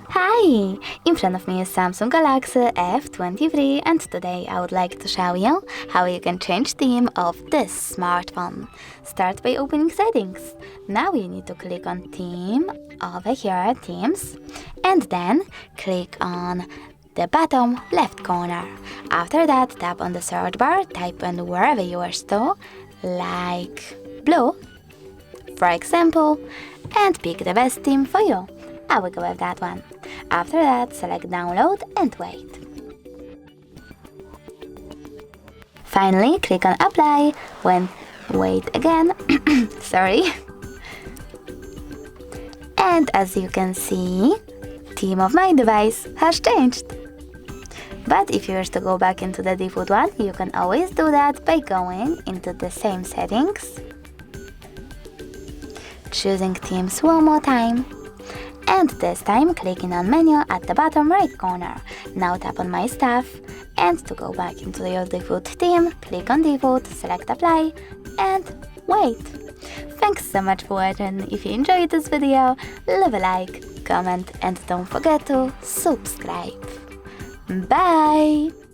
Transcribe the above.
Hi! In front of me is Samsung Galaxy F23 and today I would like to show you how you can change theme of this smartphone. Start by opening settings. Now you need to click on theme over here, themes, and then click on the bottom left corner. After that, tap on the search bar, type in wherever you wish to, like blue, for example, and pick the best theme for you. I will go with that one. After that, select download and wait. Finally, click on apply, wait again, sorry. And as you can see, theme of my device has changed. But if you wish to go back into the default one, you can always do that by going into the same settings, choosing themes one more time, and this time clicking on menu at the bottom right corner. Now tap on my stuff, and to go back into your default theme, click on default, select apply, and wait. Thanks so much for watching. If you enjoyed this video, leave a like, comment, and don't forget to subscribe. Bye!